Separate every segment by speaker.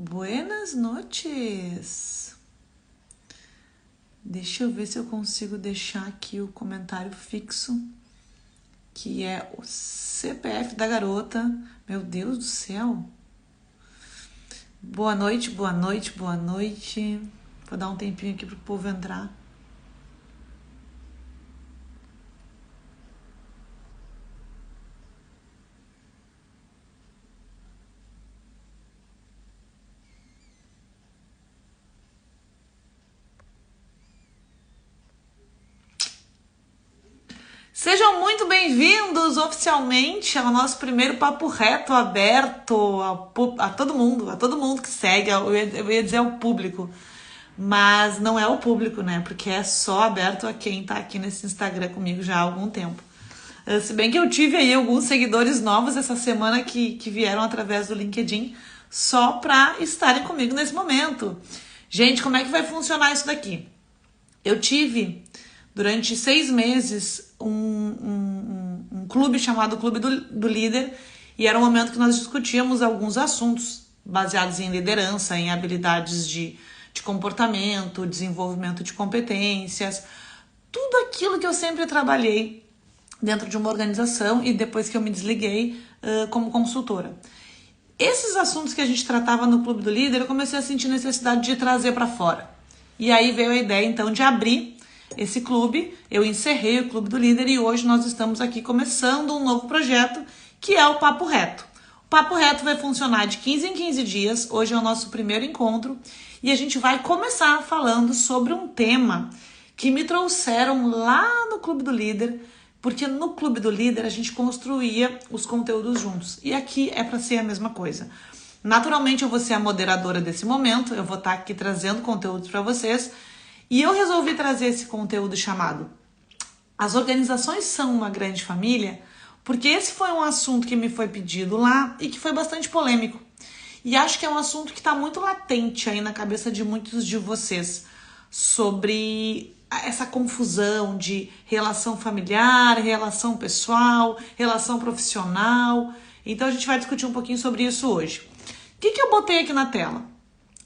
Speaker 1: Buenas noches. Deixa eu ver se eu consigo deixar aqui o comentário fixo, que é o CPF da garota. Meu Deus do céu. Boa noite, boa noite, boa noite. Vou dar um tempinho aqui pro povo entrar. Sejam muito bem-vindos oficialmente ao nosso primeiro papo reto aberto a todo mundo que segue. Eu ia dizer ao público, mas não é o público, né? Porque é só aberto a quem tá aqui nesse Instagram comigo já há algum tempo. Se bem que eu tive aí alguns seguidores novos essa semana que vieram através do LinkedIn só para estarem comigo nesse momento. Gente, como é que vai funcionar isso daqui? Eu tive durante 6 meses um clube chamado Clube do Líder, e era um momento que nós discutíamos alguns assuntos baseados em liderança, em habilidades de comportamento, desenvolvimento de competências, tudo aquilo que eu sempre trabalhei dentro de uma organização e depois que eu me desliguei como consultora. Esses assuntos que a gente tratava no Clube do Líder, eu comecei a sentir necessidade de trazer para fora. E aí veio a ideia então de abrir esse clube. Eu encerrei o Clube do Líder e hoje nós estamos aqui começando um novo projeto, que é o Papo Reto. O Papo Reto vai funcionar de 15 em 15 dias, hoje é o nosso primeiro encontro, e a gente vai começar falando sobre um tema que me trouxeram lá no Clube do Líder, porque no Clube do Líder a gente construía os conteúdos juntos, e aqui é para ser a mesma coisa. Naturalmente eu vou ser a moderadora desse momento, eu vou estar aqui trazendo conteúdos para vocês, e eu resolvi trazer esse conteúdo chamado As Organizações São uma Grande Família, porque esse foi um assunto que me foi pedido lá e que foi bastante polêmico. E acho que é um assunto que está muito latente aí na cabeça de muitos de vocês, sobre essa confusão de relação familiar, relação pessoal, relação profissional. Então a gente vai discutir um pouquinho sobre isso hoje. O que eu botei aqui na tela?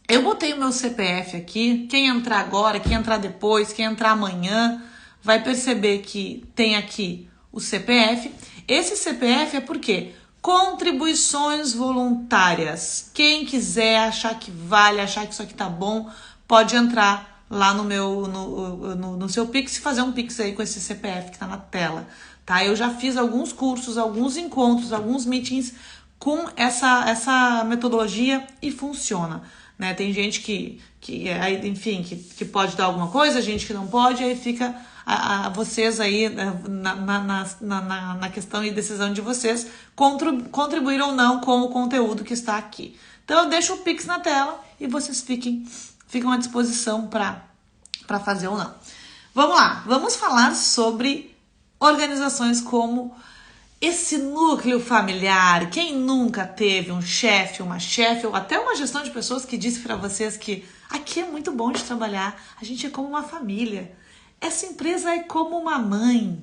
Speaker 1: Eu botei o meu CPF aqui. Quem entrar agora, quem entrar depois, quem entrar amanhã, vai perceber que tem aqui o CPF. Esse CPF é por quê? Contribuições voluntárias. Quem quiser achar que vale, achar que isso aqui tá bom, pode entrar lá no seu Pix e fazer um Pix aí com esse CPF que tá na tela. Tá? Eu já fiz alguns cursos, alguns encontros, alguns meetings com essa metodologia e funciona. Né? Tem gente que pode dar alguma coisa, gente que não pode, aí fica vocês aí na questão e decisão de vocês contribuir ou não com o conteúdo que está aqui. Então eu deixo o Pix na tela e vocês ficam à disposição para fazer ou não. Vamos lá, vamos falar sobre organizações como esse núcleo familiar. Quem nunca teve um chefe, uma chefe ou até uma gestão de pessoas que disse para vocês que aqui é muito bom de trabalhar, a gente é como uma família, essa empresa é como uma mãe.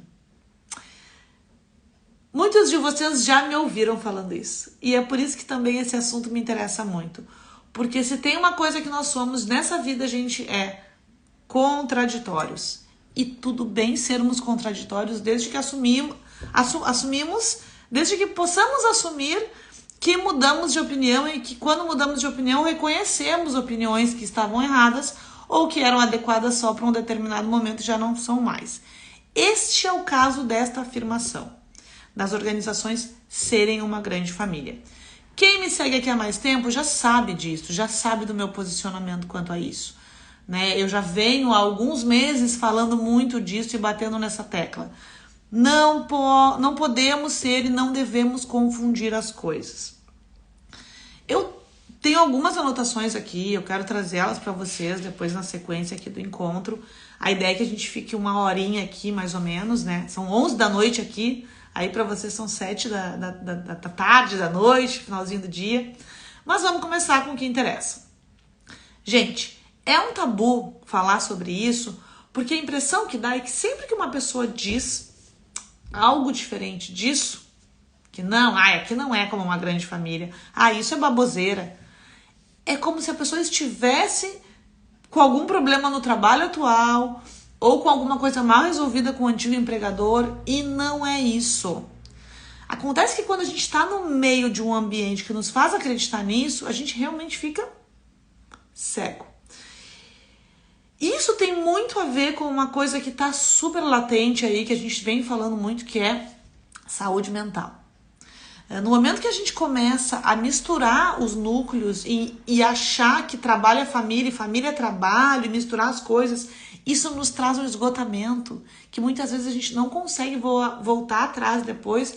Speaker 1: Muitos de vocês já me ouviram falando isso, e é por isso que também esse assunto me interessa muito, porque se tem uma coisa que nós somos nessa vida, a gente é contraditórios, e tudo bem sermos contraditórios desde que assumimos, desde que possamos assumir que mudamos de opinião e que quando mudamos de opinião reconhecemos opiniões que estavam erradas ou que eram adequadas só para um determinado momento e já não são mais. Este é o caso desta afirmação, das organizações serem uma grande família. Quem me segue aqui há mais tempo já sabe disso, já sabe do meu posicionamento quanto a isso. Né? Eu já venho há alguns meses falando muito disso e batendo nessa tecla. Não podemos ser e não devemos confundir as coisas. Eu tenho algumas anotações aqui, eu quero trazê-las para vocês depois na sequência aqui do encontro. A ideia é que a gente fique 1 horinha aqui, mais ou menos, né? São 11 da noite aqui, aí para vocês são 7 da tarde, da noite, finalzinho do dia. Mas vamos começar com o que interessa. Gente, é um tabu falar sobre isso, porque a impressão que dá é que sempre que uma pessoa diz algo diferente disso, que não, aqui não é como uma grande família, isso é baboseira, é como se a pessoa estivesse com algum problema no trabalho atual ou com alguma coisa mal resolvida com o antigo empregador, e não é isso. Acontece que quando a gente está no meio de um ambiente que nos faz acreditar nisso, a gente realmente fica cego. Isso tem muito a ver com uma coisa que está super latente aí, que a gente vem falando muito, que é saúde mental. No momento que a gente começa a misturar os núcleos e achar que trabalho é família e família é trabalho, e misturar as coisas, isso nos traz um esgotamento que muitas vezes a gente não consegue voltar atrás depois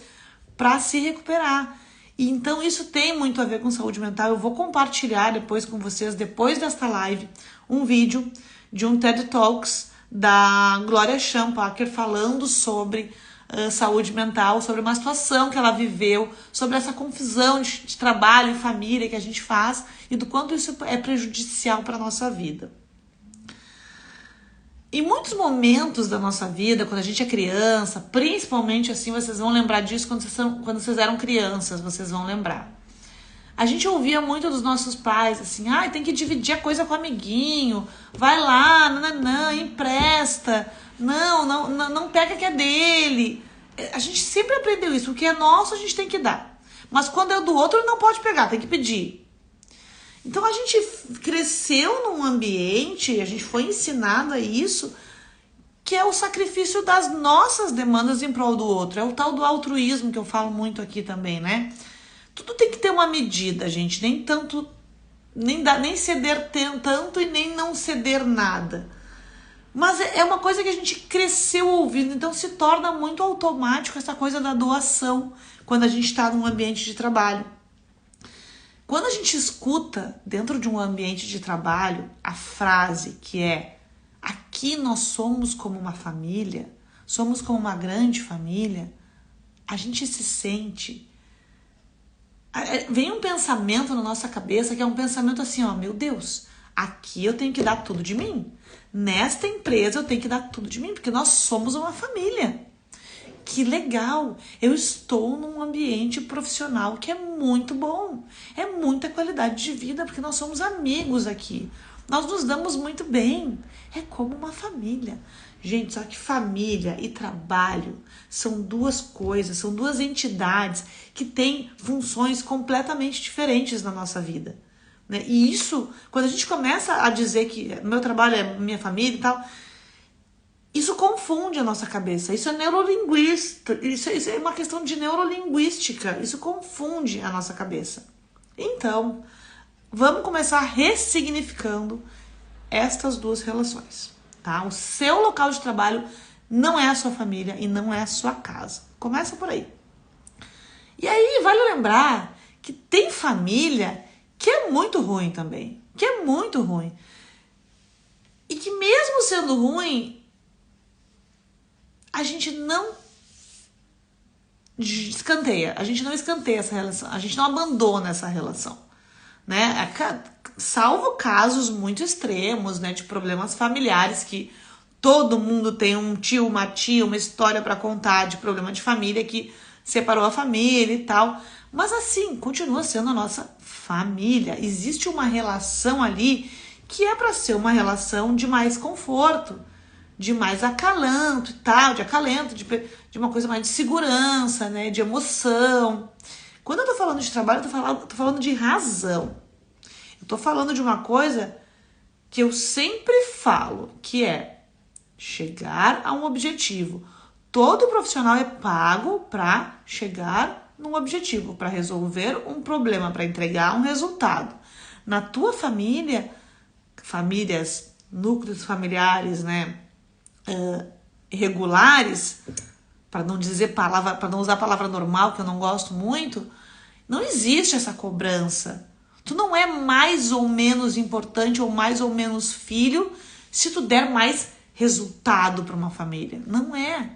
Speaker 1: para se recuperar. E então isso tem muito a ver com saúde mental. Eu vou compartilhar depois com vocês, depois desta live, um vídeo de um TED Talks da Gloria Champacker falando sobre saúde mental, sobre uma situação que ela viveu, sobre essa confusão de trabalho e família que a gente faz e do quanto isso é prejudicial para a nossa vida. Em muitos momentos da nossa vida, quando a gente é criança, principalmente assim, vocês vão lembrar disso quando vocês eram crianças, vocês vão lembrar. A gente ouvia muito dos nossos pais, assim, tem que dividir a coisa com o amiguinho, vai lá, não, empresta, não pega que é dele. A gente sempre aprendeu isso, o que é nosso a gente tem que dar. Mas quando é do outro, não pode pegar, tem que pedir. Então a gente cresceu num ambiente, a gente foi ensinado a isso, que é o sacrifício das nossas demandas em prol do outro. É o tal do altruísmo que eu falo muito aqui também, né? Tudo tem que ter uma medida, gente. Nem ceder tanto e nem não ceder nada. Mas é uma coisa que a gente cresceu ouvindo, então se torna muito automático essa coisa da doação quando a gente está num ambiente de trabalho. Quando a gente escuta dentro de um ambiente de trabalho a frase que é: aqui nós somos como uma família, somos como uma grande família, a gente se sente... Vem um pensamento na nossa cabeça que é um pensamento assim, meu Deus, aqui eu tenho que dar tudo de mim. Nesta empresa eu tenho que dar tudo de mim, porque nós somos uma família. Que legal, eu estou num ambiente profissional que é muito bom, é muita qualidade de vida, porque nós somos amigos aqui, nós nos damos muito bem, é como uma família. Gente, só que família e trabalho são duas coisas, são duas entidades que têm funções completamente diferentes na nossa vida, né? E isso, quando a gente começa a dizer que meu trabalho é minha família e tal, isso confunde a nossa cabeça, isso é neurolinguística, isso é uma questão de neurolinguística, isso confunde a nossa cabeça. Então, vamos começar ressignificando estas duas relações, tá? O seu local de trabalho não é a sua família e não é a sua casa. Começa por aí. E aí, vale lembrar que tem família que é muito ruim também, que é muito ruim. E que mesmo sendo ruim, a gente não escanteia essa relação, a gente não abandona essa relação, né? Salvo casos muito extremos, né, de problemas familiares, que todo mundo tem um tio, uma tia, uma história para contar de problema de família que separou a família e tal, mas assim, continua sendo a nossa família. Existe uma relação ali que é para ser uma relação de mais conforto, de mais acalanto e tal, de uma coisa mais de segurança, né, de emoção. Quando eu tô falando de trabalho, eu tô falando de razão. Eu tô falando de uma coisa que eu sempre falo, que é chegar a um objetivo. Todo profissional é pago para chegar num objetivo, para resolver um problema, para entregar um resultado. Na tua família, famílias, núcleos familiares, né, regulares, para não usar a palavra normal, que eu não gosto muito, não existe essa cobrança. Tu não é mais ou menos importante ou mais ou menos filho se tu der mais resultado para uma família. Não é.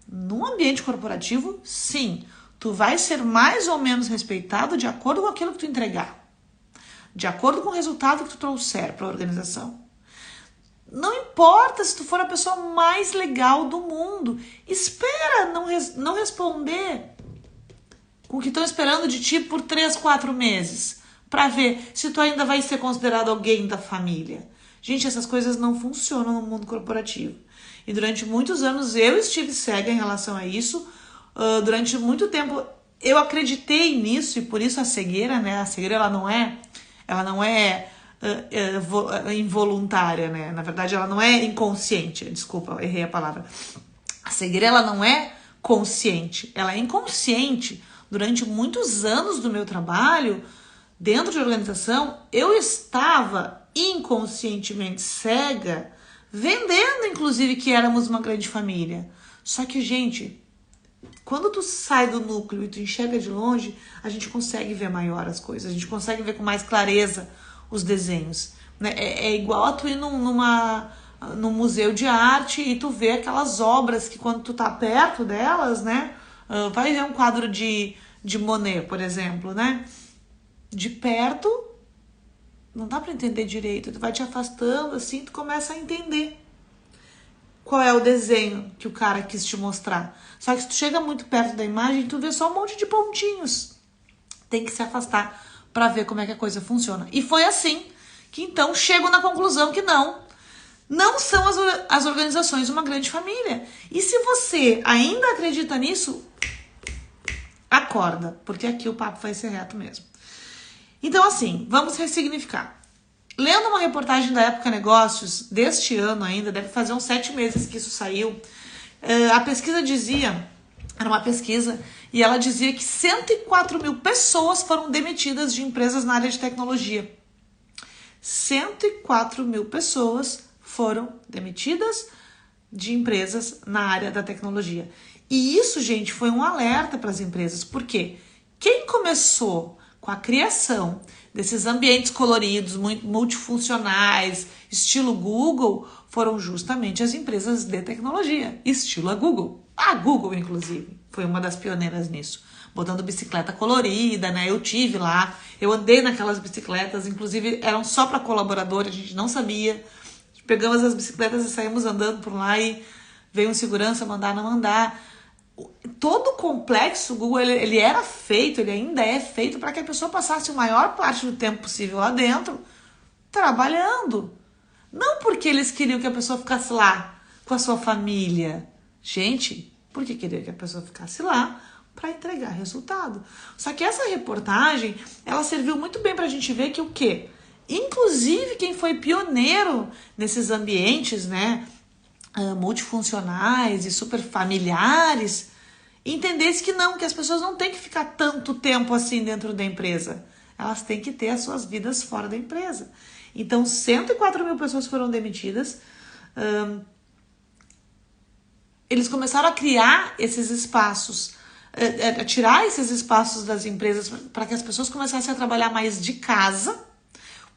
Speaker 1: No ambiente corporativo, sim, tu vai ser mais ou menos respeitado de acordo com aquilo que tu entregar, de acordo com o resultado que tu trouxer para a organização. Não importa se tu for a pessoa mais legal do mundo, espera não responder com o que estão esperando de ti por 3, 4 meses. para ver se tu ainda vai ser considerado alguém da família. Gente, essas coisas não funcionam no mundo corporativo. E durante muitos anos eu estive cega em relação a isso. Durante muito tempo eu acreditei nisso e por isso a cegueira, né? A cegueira ela não é involuntária, né? Na verdade, ela não é inconsciente. Desculpa, errei a palavra. A cegueira ela não é consciente, ela é inconsciente. Durante muitos anos do meu trabalho dentro de organização, eu estava inconscientemente cega, vendendo inclusive que éramos uma grande família. Só que, gente, quando tu sai do núcleo e tu enxerga de longe, a gente consegue ver maior as coisas, a gente consegue ver com mais clareza os desenhos. Né? É igual a tu ir num museu de arte e tu vê aquelas obras que quando tu tá perto delas, né? Vai ver um quadro de Monet, por exemplo, né? De perto, não dá para entender direito, tu vai te afastando assim, tu começa a entender qual é o desenho que o cara quis te mostrar. Só que se tu chega muito perto da imagem, tu vê só um monte de pontinhos. Tem que se afastar para ver como é que a coisa funciona. E foi assim que então chego na conclusão que não são as organizações uma grande família. E se você ainda acredita nisso, acorda, porque aqui o papo vai ser reto mesmo. Então, assim, vamos ressignificar. Lendo uma reportagem da Época Negócios, deste ano ainda, deve fazer uns 7 meses que isso saiu, a pesquisa dizia, era uma pesquisa, e ela dizia que 104 mil pessoas foram demitidas de empresas na área de tecnologia. 104 mil pessoas foram demitidas de empresas na área da tecnologia. E isso, gente, foi um alerta para as empresas. Por quê? Quem começou com a criação desses ambientes coloridos, multifuncionais, estilo Google, foram justamente as empresas de tecnologia, estilo a Google. A Google, inclusive, foi uma das pioneiras nisso, botando bicicleta colorida, né? Eu tive lá, eu andei naquelas bicicletas, inclusive eram só para colaboradores, a gente não sabia. Pegamos as bicicletas e saímos andando por lá e veio um segurança mandar não andar. Todo o complexo Google, ele era feito, ele ainda é feito para que a pessoa passasse a maior parte do tempo possível lá dentro, trabalhando. Não porque eles queriam que a pessoa ficasse lá com a sua família. Gente, porque queriam que a pessoa ficasse lá para entregar resultado. Só que essa reportagem, ela serviu muito bem para a gente ver que o quê? Inclusive quem foi pioneiro nesses ambientes, né, multifuncionais e super familiares, entendesse que não, que as pessoas não têm que ficar tanto tempo assim dentro da empresa. Elas têm que ter as suas vidas fora da empresa. Então, 104 mil pessoas foram demitidas. Eles começaram a criar esses espaços, a tirar esses espaços das empresas para que as pessoas começassem a trabalhar mais de casa,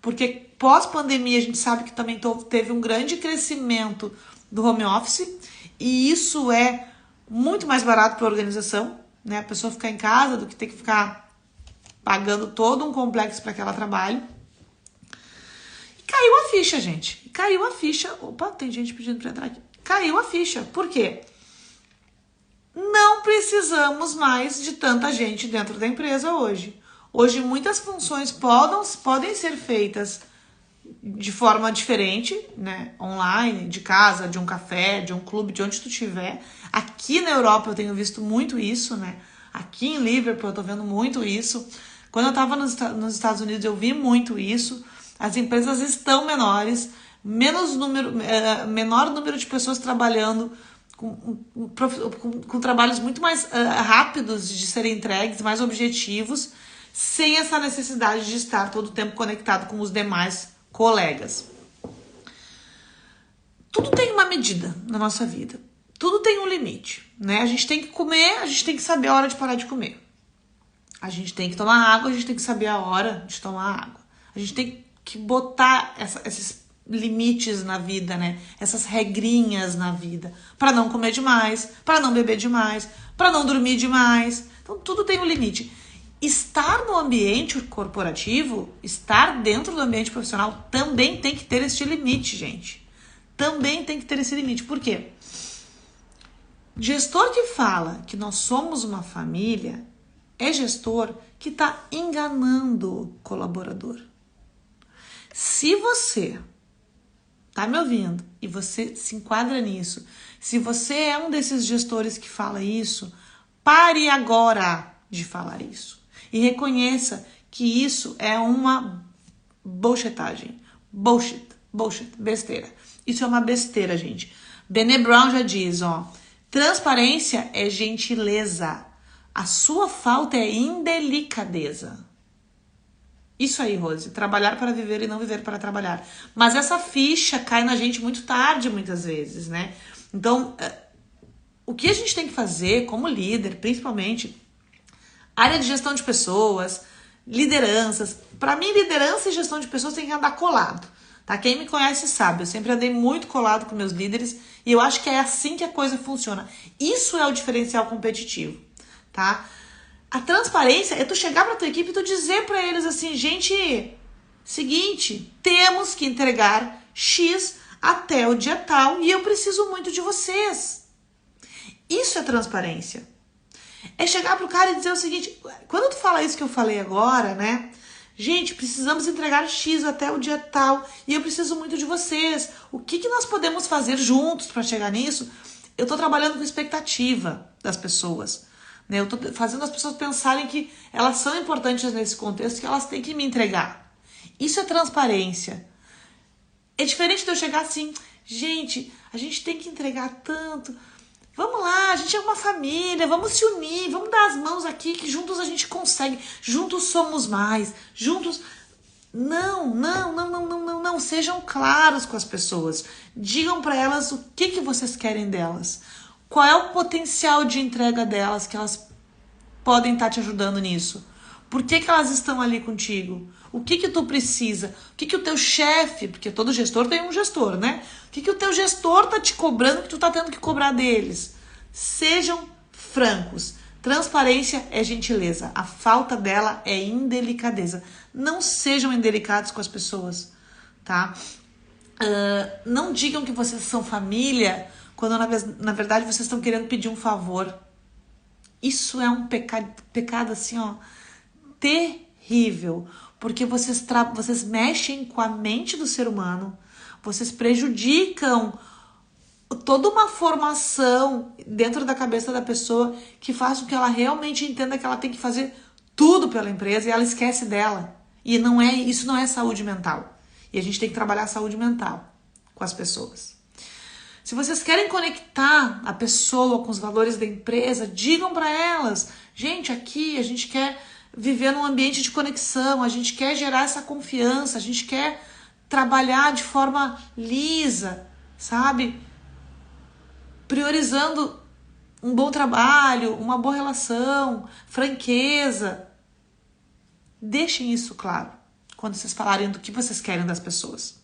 Speaker 1: porque pós-pandemia a gente sabe que também teve um grande crescimento do home office, e isso é muito mais barato para a organização, né? A pessoa ficar em casa do que ter que ficar pagando todo um complexo para que ela trabalhe. E caiu a ficha, gente. Caiu a ficha. Opa, tem gente pedindo para entrar aqui. Caiu a ficha. Por quê? Não precisamos mais de tanta gente dentro da empresa hoje. Hoje muitas funções podem ser feitas de forma diferente, né? Online, de casa, de um café, de um clube, de onde tu estiver. Aqui na Europa eu tenho visto muito isso, né? Aqui em Liverpool eu tô vendo muito isso. Quando eu tava nos Estados Unidos eu vi muito isso. As empresas estão menores, menor número de pessoas trabalhando com trabalhos muito mais rápidos de serem entregues, mais objetivos, sem essa necessidade de estar todo o tempo conectado com os demais colegas. Tudo tem uma medida na nossa vida. Tudo tem um limite, né? A gente tem que comer, a gente tem que saber a hora de parar de comer. A gente tem que tomar água, a gente tem que saber a hora de tomar água. A gente tem que botar esses limites na vida, né? Essas regrinhas na vida, para não comer demais, para não beber demais, para não dormir demais. Então tudo tem um limite. Estar no ambiente corporativo, estar dentro do ambiente profissional também tem que ter esse limite, gente. Também tem que ter esse limite. Por quê? Gestor que fala que nós somos uma família é gestor que está enganando o colaborador. Se você tá me ouvindo e você se enquadra nisso, se você é um desses gestores que fala isso, pare agora de falar isso e reconheça que isso é uma bullshitagem. Bullshit, besteira. Isso é uma besteira, gente. Brené Brown já diz, transparência é gentileza. A sua falta é indelicadeza. Isso aí, Rose. Trabalhar para viver e não viver para trabalhar. Mas essa ficha cai na gente muito tarde, muitas vezes, né? Então, o que a gente tem que fazer como líder, principalmente, área de gestão de pessoas, lideranças. Para mim, liderança e gestão de pessoas tem que andar colado. Tá? Quem me conhece sabe, eu sempre andei muito colado com meus líderes e eu acho que é assim que a coisa funciona. Isso é o diferencial competitivo, tá? A transparência é tu chegar pra tua equipe e tu dizer pra eles assim, gente, seguinte, temos que entregar X até o dia tal e eu preciso muito de vocês. Isso é transparência. É chegar pro cara e dizer o seguinte, quando tu fala isso que eu falei agora, né? Gente, precisamos entregar X até o dia tal e eu preciso muito de vocês. O que nós podemos fazer juntos para chegar nisso? Eu tô trabalhando com expectativa das pessoas. Né? Eu tô fazendo as pessoas pensarem que elas são importantes nesse contexto, que elas têm que me entregar. Isso é transparência. É diferente de eu chegar assim, gente, a gente tem que entregar tanto. Vamos lá, a gente é uma família, vamos se unir, vamos dar as mãos aqui, que juntos a gente consegue, juntos somos mais, juntos... Não, sejam claros com as pessoas. Digam para elas o que vocês querem delas. Qual é o potencial de entrega delas que elas podem estar te ajudando nisso? Por que elas estão ali contigo? O que tu precisa? O que o teu chefe, porque todo gestor tem um gestor, né? O que o teu gestor tá te cobrando que tu tá tendo que cobrar deles? Sejam francos. Transparência é gentileza. A falta dela é indelicadeza. Não sejam indelicados com as pessoas, tá? Não digam que vocês são família quando na verdade vocês estão querendo pedir um favor. Isso é um pecado assim, terrível, porque vocês mexem com a mente do ser humano, vocês prejudicam toda uma formação dentro da cabeça da pessoa que faz com que ela realmente entenda que ela tem que fazer tudo pela empresa e ela esquece dela. E isso não é saúde mental. E a gente tem que trabalhar a saúde mental com as pessoas. Se vocês querem conectar a pessoa com os valores da empresa, digam para elas, gente, aqui a gente quer viver num ambiente de conexão, a gente quer gerar essa confiança, a gente quer trabalhar de forma lisa, sabe? Priorizando um bom trabalho, uma boa relação, franqueza. Deixem isso claro quando vocês falarem do que vocês querem das pessoas.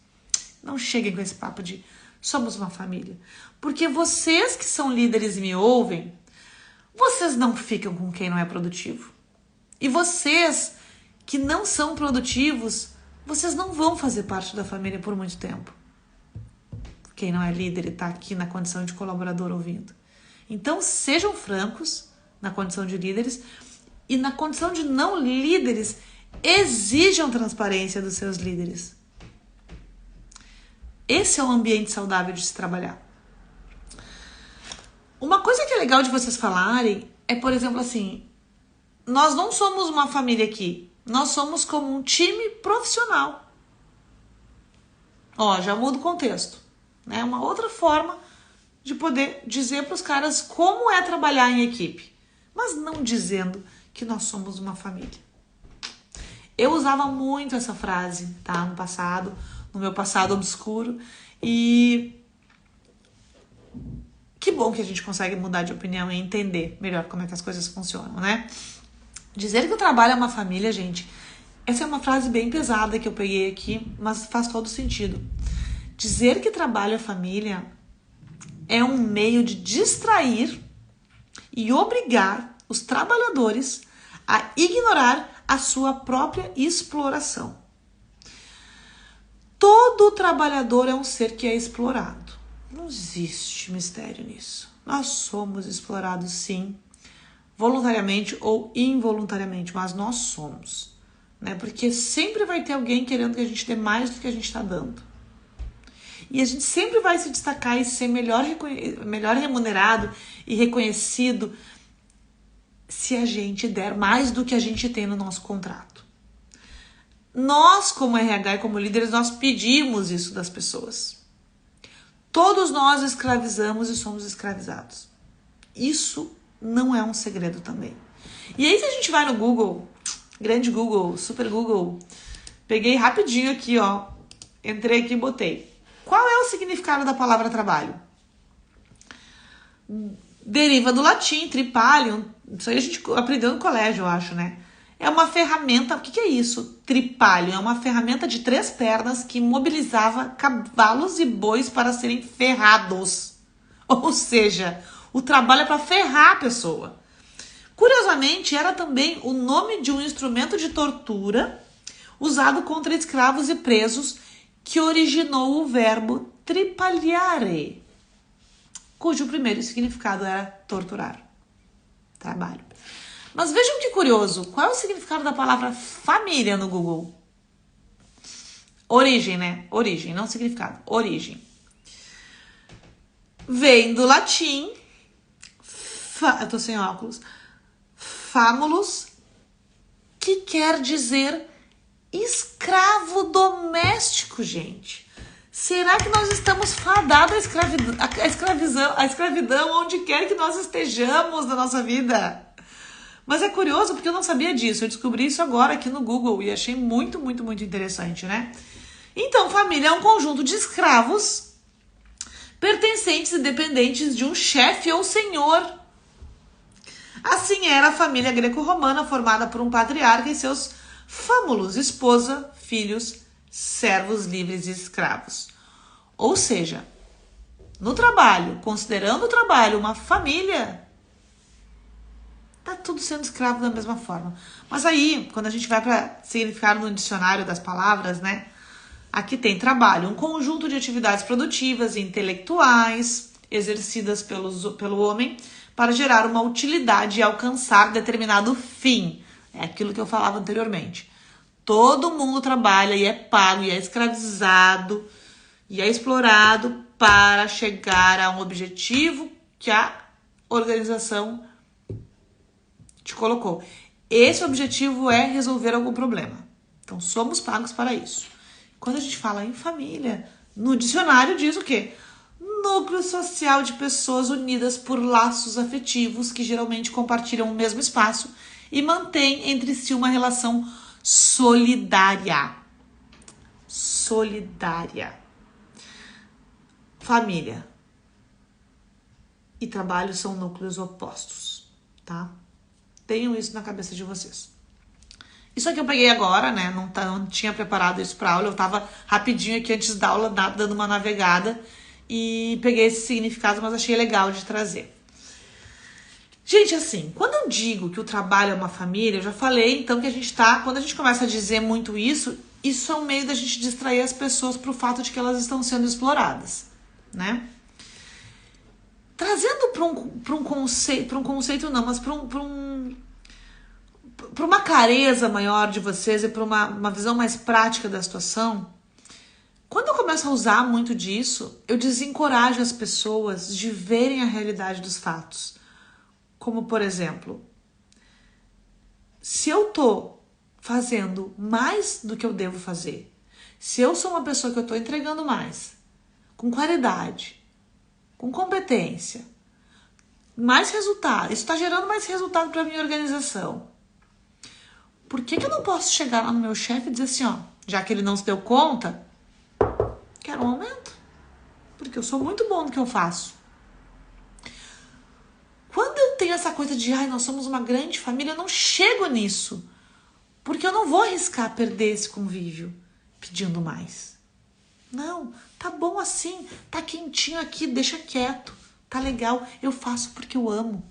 Speaker 1: Não cheguem com esse papo de somos uma família. Porque vocês que são líderes e me ouvem, vocês não ficam com quem não é produtivo. E vocês que não são produtivos, vocês não vão fazer parte da família por muito tempo. Quem não é líder e está aqui na condição de colaborador ouvindo. Então, sejam francos na condição de líderes e na condição de não líderes, exijam transparência dos seus líderes. Esse é um ambiente saudável de se trabalhar. Uma coisa que é legal de vocês falarem é, por exemplo, assim, nós não somos uma família aqui, nós somos como um time profissional. Já muda o contexto. É uma outra forma de poder dizer para os caras como é trabalhar em equipe, mas não dizendo que nós somos uma família. Eu usava muito essa frase, tá? No meu passado obscuro, e que bom que a gente consegue mudar de opinião e entender melhor como é que as coisas funcionam, né? Dizer que o trabalho é uma família, gente, essa é uma frase bem pesada que eu peguei aqui, mas faz todo sentido. Dizer que trabalho é família é um meio de distrair e obrigar os trabalhadores a ignorar a sua própria exploração. Todo trabalhador é um ser que é explorado. Não existe mistério nisso. Nós somos explorados, sim. voluntariamente ou involuntariamente, mas nós somos, né? Porque sempre vai ter alguém querendo que a gente dê mais do que a gente está dando. E a gente sempre vai se destacar e ser melhor remunerado e reconhecido se a gente der mais do que a gente tem no nosso contrato. Nós, como RH e como líderes, nós pedimos isso das pessoas. Todos nós escravizamos e somos escravizados. Isso não é um segredo também. E aí, se a gente vai no Google, grande Google, super Google, peguei rapidinho aqui, ó, entrei aqui e botei. Qual é o significado da palavra trabalho? Deriva do latim, tripalium. Isso aí a gente aprendeu no colégio, eu acho, né? É uma ferramenta. O que é isso? Tripalium é uma ferramenta de 3 pernas que mobilizava cavalos e bois para serem ferrados. Ou seja, o trabalho é para ferrar a pessoa. Curiosamente, era também o nome de um instrumento de tortura usado contra escravos e presos que originou o verbo tripaliare, cujo primeiro significado era torturar. Trabalho. Mas vejam que curioso, qual é o significado da palavra família no Google? Origem, né? Origem, não significado. Origem. Vem do latim, eu tô sem óculos, famulus, que quer dizer escravo doméstico, gente. Será que nós estamos fadados à escravidão onde quer que nós estejamos na nossa vida? Mas é curioso porque eu não sabia disso. Eu descobri isso agora aqui no Google e achei muito, muito, muito interessante, né? Então, família é um conjunto de escravos pertencentes e dependentes de um chefe ou senhor. Assim era a família greco-romana, formada por um patriarca e seus fâmulos, esposa, filhos, servos livres e escravos. Ou seja, no trabalho, considerando o trabalho uma família, tá tudo sendo escravo da mesma forma. Mas aí, quando a gente vai para significado no dicionário das palavras, né? Aqui tem trabalho, um conjunto de atividades produtivas e intelectuais exercidas pelo homem para gerar uma utilidade e alcançar determinado fim. É aquilo que eu falava anteriormente. Todo mundo trabalha e é pago e é escravizado e é explorado para chegar a um objetivo que a organização te colocou. Esse objetivo é resolver algum problema. Então, somos pagos para isso. Quando a gente fala em família, no dicionário diz o quê? Núcleo social de pessoas unidas por laços afetivos que geralmente compartilham o mesmo espaço e mantêm entre si uma relação solidária. Solidária. Família e trabalho são núcleos opostos, tá? Tenham isso na cabeça de vocês. Isso aqui eu peguei agora, né? Não tinha preparado isso para aula. Eu tava rapidinho aqui antes da aula, dando uma navegada e peguei esse significado, mas achei legal de trazer. Gente, assim, quando eu digo que o trabalho é uma família, eu já falei, então, que a gente tá... Quando a gente começa a dizer muito isso é um meio da gente distrair as pessoas pro fato de que elas estão sendo exploradas, né? Trazendo para um conceito não, mas para uma clareza maior de vocês e para uma visão mais prática da situação, quando eu começo a usar muito disso, eu desencorajo as pessoas de verem a realidade dos fatos. Como, por exemplo, se eu tô fazendo mais do que eu devo fazer, se eu sou uma pessoa que eu tô entregando mais, com qualidade, com competência, mais resultado, isso está gerando mais resultado para minha organização. Por que eu não posso chegar lá no meu chefe e dizer assim, ó, já que ele não se deu conta, quero um aumento, porque eu sou muito bom no que eu faço. Quando eu tenho essa coisa de, nós somos uma grande família, eu não chego nisso, porque eu não vou arriscar perder esse convívio pedindo mais. Não, tá bom assim, tá quentinho aqui, deixa quieto, tá legal, eu faço porque eu amo.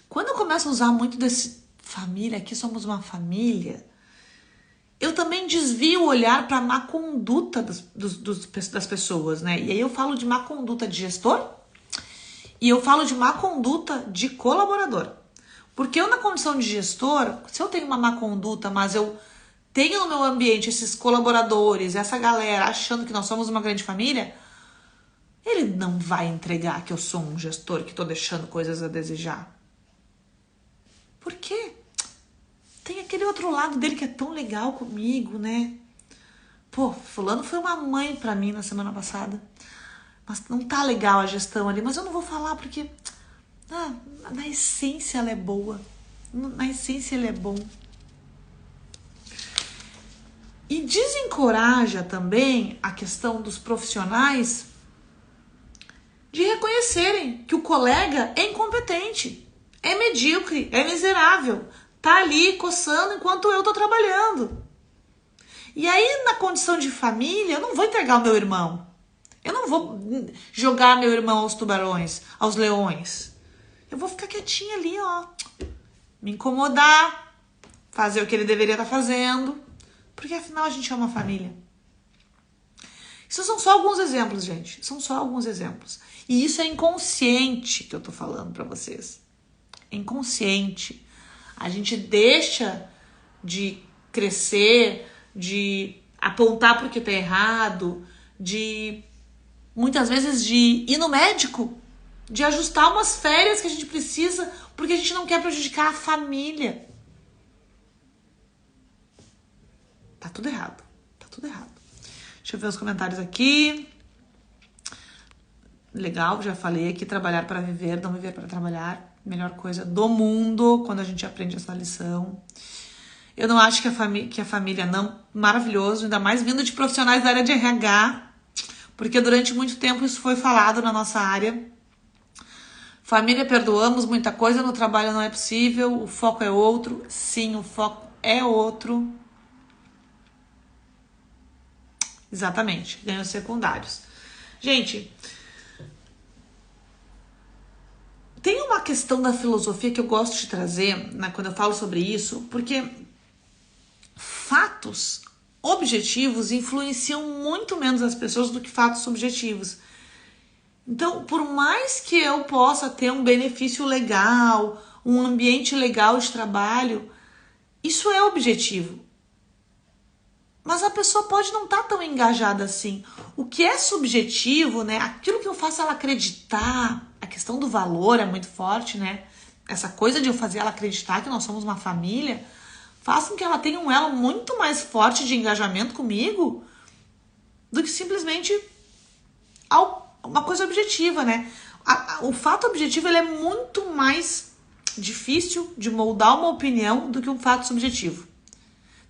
Speaker 1: Quando eu começo a usar muito desse família, aqui somos uma família, eu também desvio o olhar para a má conduta das pessoas, né? E aí eu falo de má conduta de gestor E eu falo de má conduta de colaborador. Porque eu, na condição de gestor, se eu tenho uma má conduta, mas eu tenho no meu ambiente esses colaboradores, essa galera achando que nós somos uma grande família, ele não vai entregar que eu sou um gestor que estou deixando coisas a desejar. Por quê? Tem aquele outro lado dele que é tão legal comigo, né? Pô, fulano foi uma mãe pra mim na semana passada. Mas não tá legal a gestão ali. Mas eu não vou falar porque na essência ela é boa. Na essência ele é bom. E desencoraja também a questão dos profissionais de reconhecerem que o colega é incompetente, é medíocre, é miserável, tá ali coçando enquanto eu tô trabalhando. E aí, na condição de família, eu não vou entregar o meu irmão. Eu não vou jogar meu irmão aos tubarões, aos leões. Eu vou ficar quietinha ali, ó. Me incomodar, fazer o que ele deveria estar fazendo. Porque afinal a gente é uma família. Isso são só alguns exemplos, gente. São só alguns exemplos. E isso é inconsciente que eu tô falando pra vocês. É inconsciente. A gente deixa de crescer, de apontar porque tá errado, de muitas vezes de ir no médico, de ajustar umas férias que a gente precisa, porque a gente não quer prejudicar a família. Tá tudo errado. Tá tudo errado. Deixa eu ver os comentários aqui. Legal, já falei aqui, trabalhar para viver, não viver para trabalhar. Melhor coisa do mundo quando a gente aprende essa lição. Eu não acho que a família não, maravilhoso, ainda mais vindo de profissionais da área de RH, porque durante muito tempo isso foi falado na nossa área. Família, perdoamos, muita coisa no trabalho não é possível, o foco é outro. Sim, o foco é outro. Exatamente, ganhos secundários. Gente, tem uma questão da filosofia que eu gosto de trazer, né, quando eu falo sobre isso, porque fatos objetivos influenciam muito menos as pessoas do que fatos subjetivos. Então, por mais que eu possa ter um benefício legal, um ambiente legal de trabalho, isso é objetivo. Mas a pessoa pode não estar tão engajada assim. O que é subjetivo, né? Aquilo que eu faço ela acreditar, a questão do valor é muito forte, né? Essa coisa de eu fazer ela acreditar que nós somos uma família, faz com que ela tenha um elo muito mais forte de engajamento comigo do que simplesmente uma coisa objetiva, né? O fato objetivo ele é muito mais difícil de moldar uma opinião do que um fato subjetivo.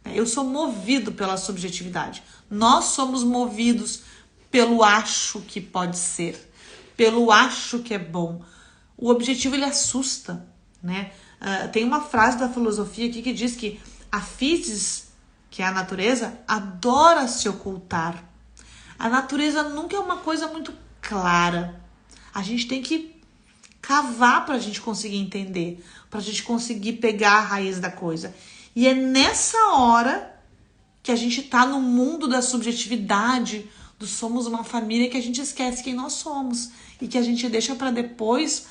Speaker 1: Eu sou movido pela subjetividade. Nós somos movidos pelo acho que pode ser, pelo acho que é bom. O objetivo ele assusta, né? Tem uma frase da filosofia aqui que diz que a physis, que é a natureza, adora se ocultar. A natureza nunca é uma coisa muito clara. A gente tem que cavar para a gente conseguir entender, para a gente conseguir pegar a raiz da coisa. E é nessa hora que a gente tá no mundo da subjetividade, do somos uma família, que a gente esquece quem nós somos e que a gente deixa para depois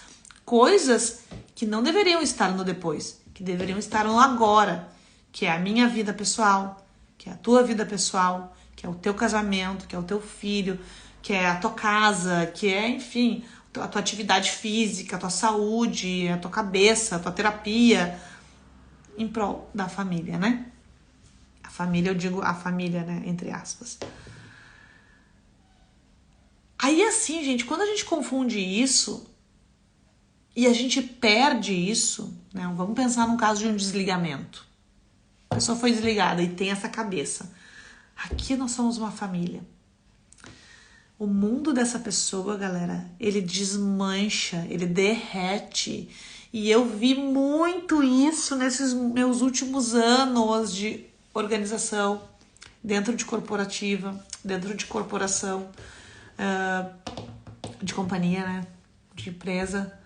Speaker 1: coisas que não deveriam estar no depois, que deveriam estar no agora, que é a minha vida pessoal, que é a tua vida pessoal, que é o teu casamento, que é o teu filho, que é a tua casa, que é, enfim, a tua atividade física, a tua saúde, a tua cabeça, a tua terapia, em prol da família, né? A família, eu digo a família, né? Entre aspas. Aí, assim, gente, quando a gente confunde isso e a gente perde isso, né? Vamos pensar no caso de um desligamento. A pessoa foi desligada e tem essa cabeça. Aqui nós somos uma família. O mundo dessa pessoa, galera, ele desmancha, ele derrete. E eu vi muito isso nesses meus últimos anos de organização, dentro de corporativa, dentro de corporação, de companhia, né? De empresa.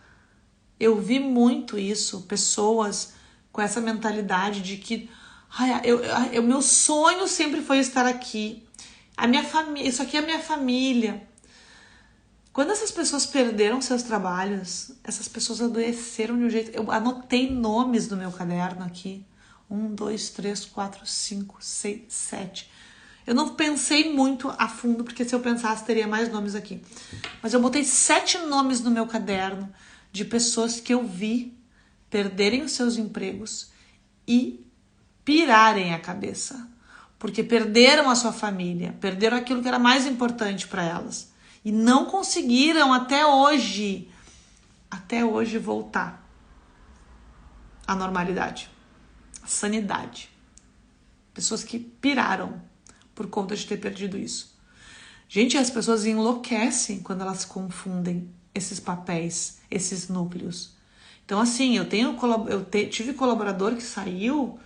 Speaker 1: Eu vi muito isso, pessoas com essa mentalidade de que meu sonho sempre foi estar aqui. A minha família, isso aqui é a minha família. Quando essas pessoas perderam seus trabalhos, essas pessoas adoeceram de um jeito... Eu anotei nomes no meu caderno aqui. 1, 2, 3, 4, 5, 6, 7. Eu não pensei muito a fundo, porque se eu pensasse teria mais nomes aqui. Mas eu botei 7 nomes no meu caderno de pessoas que eu vi perderem os seus empregos e pirarem a cabeça. Porque perderam a sua família, perderam aquilo que era mais importante para elas. E não conseguiram até hoje voltar à normalidade, à sanidade. Pessoas que piraram por conta de ter perdido isso. Gente, as pessoas enlouquecem quando elas confundem esses papéis, esses núcleos. Então, assim, tive colaborador que saiu,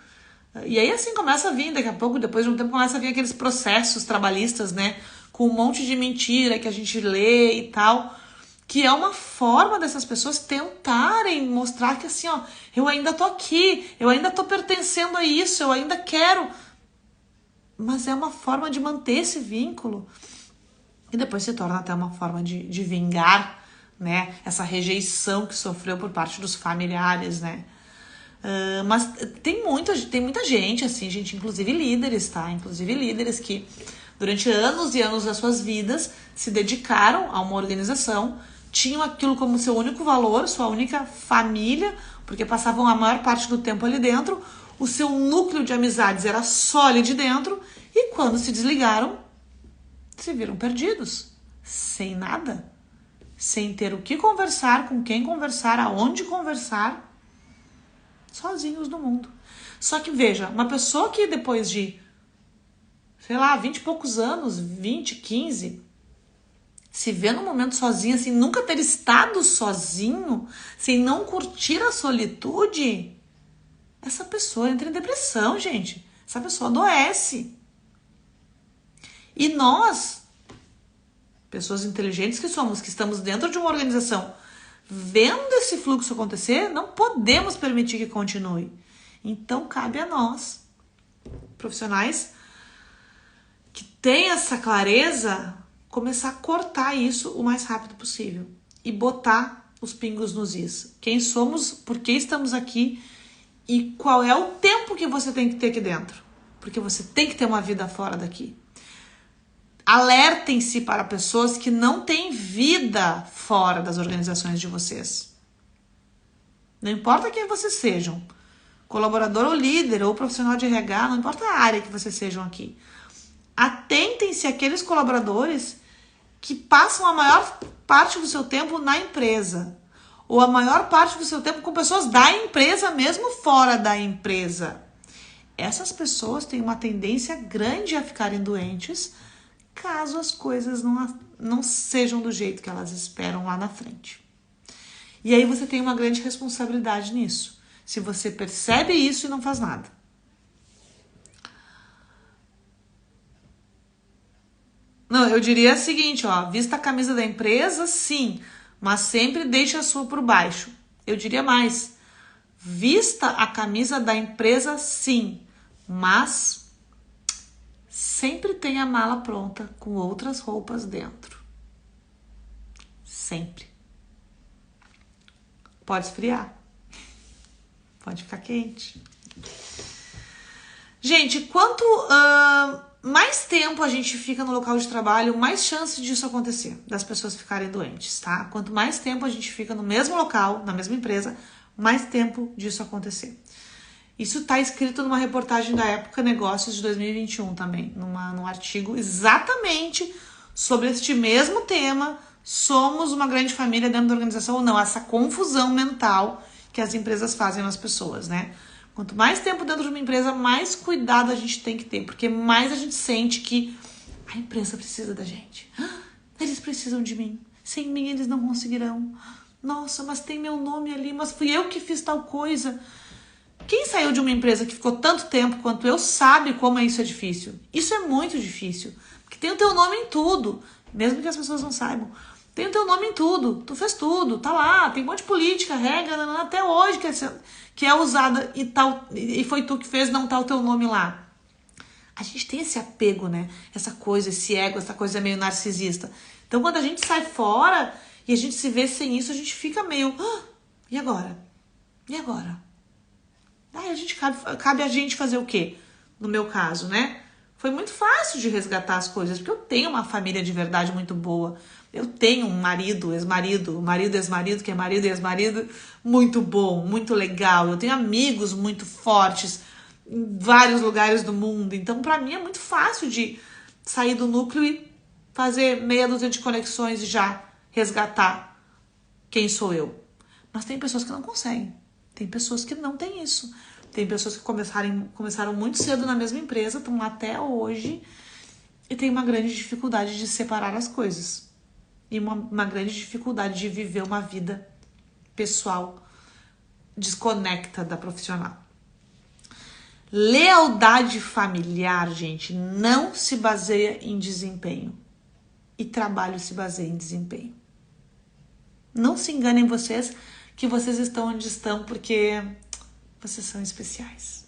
Speaker 1: e aí assim começa a vir, daqui a pouco, depois de um tempo, começa a vir aqueles processos trabalhistas, né? Com um monte de mentira que a gente lê e tal, que é uma forma dessas pessoas tentarem mostrar que assim, ó, eu ainda tô aqui, eu ainda tô pertencendo a isso, eu ainda quero. Mas é uma forma de manter esse vínculo. E depois se torna até uma forma de vingar, né? Essa rejeição que sofreu por parte dos familiares, né? Mas tem muita gente, assim, gente, inclusive líderes, tá? Inclusive líderes que durante anos e anos das suas vidas se dedicaram a uma organização, tinham aquilo como seu único valor, sua única família, porque passavam a maior parte do tempo ali dentro, o seu núcleo de amizades era só ali de dentro, e quando se desligaram, se viram perdidos, sem nada, sem ter o que conversar, com quem conversar, aonde conversar, sozinhos no mundo. Só que veja, uma pessoa que depois de, sei lá, 20 e poucos anos, 20, 15, se vê num momento sozinha, sem nunca ter estado sozinho, sem não curtir a solitude, essa pessoa entra em depressão, gente. Essa pessoa adoece. E nós, pessoas inteligentes que somos, que estamos dentro de uma organização, vendo esse fluxo acontecer, não podemos permitir que continue. Então, cabe a nós, profissionais, que têm essa clareza, começar a cortar isso o mais rápido possível e botar os pingos nos is. Quem somos, por que estamos aqui e qual é o tempo que você tem que ter aqui dentro. Porque você tem que ter uma vida fora daqui. Alertem-se para pessoas que não têm vida fora das organizações de vocês. Não importa quem vocês sejam, colaborador ou líder ou profissional de RH, não importa a área que vocês sejam aqui. Atentem-se àqueles colaboradores que passam a maior parte do seu tempo na empresa, ou a maior parte do seu tempo com pessoas da empresa, mesmo fora da empresa. Essas pessoas têm uma tendência grande a ficarem doentes, caso as coisas não sejam do jeito que elas esperam lá na frente. E aí você tem uma grande responsabilidade nisso, se você percebe isso e não faz nada. Não, eu diria o seguinte, ó, vista a camisa da empresa, sim, mas sempre deixe a sua por baixo. Eu diria mais, vista a camisa da empresa, sim, mas sempre tenha a mala pronta com outras roupas dentro. Sempre. Pode esfriar. Pode ficar quente. Gente, quanto mais tempo a gente fica no local de trabalho, mais chance disso acontecer, das pessoas ficarem doentes, tá? Quanto mais tempo a gente fica no mesmo local, na mesma empresa, mais tempo disso acontecer. Isso está escrito numa reportagem da Época Negócios de 2021 também, num artigo exatamente sobre este mesmo tema, somos uma grande família dentro da organização ou não, essa confusão mental que as empresas fazem nas pessoas, né? Quanto mais tempo dentro de uma empresa, mais cuidado a gente tem que ter, porque mais a gente sente que a empresa precisa da gente. Eles precisam de mim. Sem mim eles não conseguirão. Nossa, mas tem meu nome ali, mas fui eu que fiz tal coisa. Quem saiu de uma empresa que ficou tanto tempo quanto eu sabe como isso é difícil. Isso é muito difícil, porque tem o teu nome em tudo, mesmo que as pessoas não saibam. Tem o teu nome em tudo, tu fez tudo, tá lá, tem um monte de política, regra, até hoje que é usada e foi tu que fez, não tá o teu nome lá. A gente tem esse apego, né? Essa coisa, esse ego, essa coisa meio narcisista. Então, quando a gente sai fora e a gente se vê sem isso, a gente fica meio... e agora? E agora? Aí cabe a gente fazer o quê? No meu caso, né? Foi muito fácil de resgatar as coisas, porque eu tenho uma família de verdade muito boa. Eu tenho um marido, ex-marido, marido, ex-marido, que é marido e ex-marido, muito bom, muito legal. Eu tenho amigos muito fortes em vários lugares do mundo. Então, pra mim, é muito fácil de sair do núcleo e fazer meia dúzia de conexões e já resgatar quem sou eu. Mas tem pessoas que não conseguem. Tem pessoas que não têm isso. Tem pessoas que começaram muito cedo na mesma empresa, estão lá até hoje e tem uma grande dificuldade de separar as coisas. E uma grande dificuldade de viver uma vida pessoal desconecta da profissional. Lealdade familiar, gente, não se baseia em desempenho. E trabalho se baseia em desempenho. Não se enganem vocês que vocês estão onde estão porque vocês são especiais.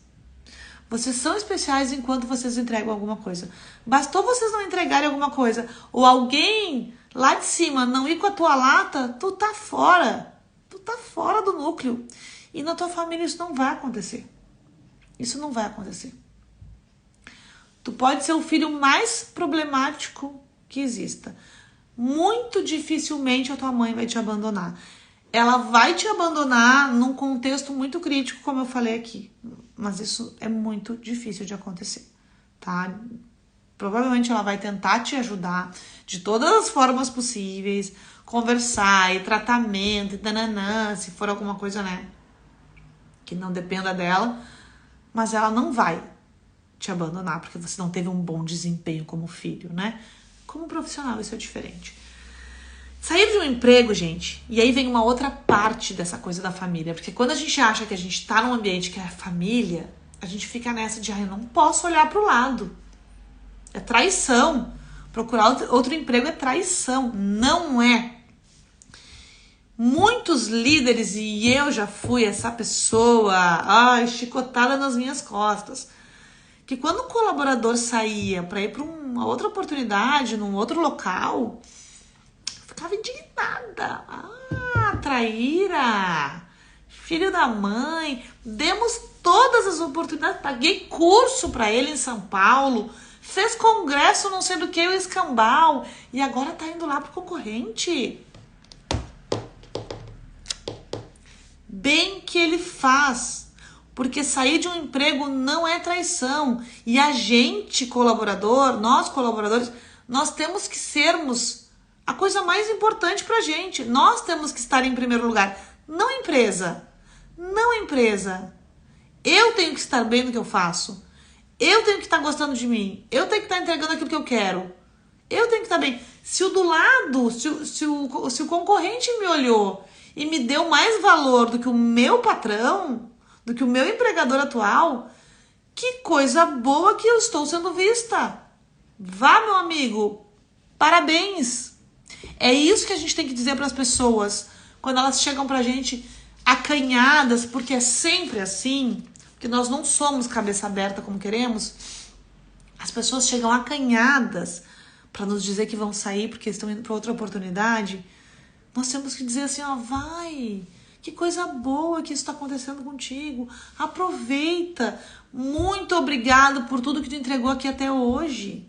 Speaker 1: Vocês são especiais enquanto vocês entregam alguma coisa. Bastou vocês não entregarem alguma coisa ou alguém lá de cima não ir com a tua lata, tu tá fora. Tu tá fora do núcleo. E na tua família isso não vai acontecer. Isso não vai acontecer. Tu pode ser o filho mais problemático que exista. Muito dificilmente a tua mãe vai te abandonar. Ela vai te abandonar num contexto muito crítico, como eu falei aqui. Mas isso é muito difícil de acontecer, tá? Provavelmente ela vai tentar te ajudar de todas as formas possíveis, conversar, e tratamento, e tananã, se for alguma coisa, né, que não dependa dela, mas ela não vai te abandonar porque você não teve um bom desempenho como filho, né? Como profissional, isso é diferente. Sair de um emprego, gente, e aí vem uma outra parte dessa coisa da família, porque quando a gente acha que a gente tá num ambiente que é família, a gente fica nessa de, eu não posso olhar pro lado. É traição. Procurar outro emprego é traição. Não é. Muitos líderes, e eu já fui essa pessoa, chicotada nas minhas costas, que quando o colaborador saía para ir para uma outra oportunidade, num outro local, ficava indignada. Traíra, filho da mãe, demos todas as oportunidades, paguei curso para ele em São Paulo, fez congresso não sei do que, o escambau, e agora tá indo lá pro concorrente. Bem que ele faz, porque sair de um emprego não é traição, e a gente, colaborador, nós colaboradores, nós temos que sermos a coisa mais importante pra gente. Nós temos que estar em primeiro lugar, não a empresa. Não a empresa. Eu tenho que estar bem no que eu faço. Eu tenho que estar gostando de mim. Eu tenho que estar entregando aquilo que eu quero. Eu tenho que estar bem. Se o do lado, se o concorrente me olhou e me deu mais valor do que o meu patrão, do que o meu empregador atual, que coisa boa que eu estou sendo vista. Vá, meu amigo. Parabéns. É isso que a gente tem que dizer para as pessoas quando elas chegam pra gente acanhadas, porque é sempre assim, que nós não somos cabeça aberta como queremos. As pessoas chegam acanhadas para nos dizer que vão sair porque estão indo para outra oportunidade. Nós temos que dizer assim, vai, que coisa boa que isso está acontecendo contigo. Aproveita. Muito obrigado por tudo que tu entregou aqui até hoje.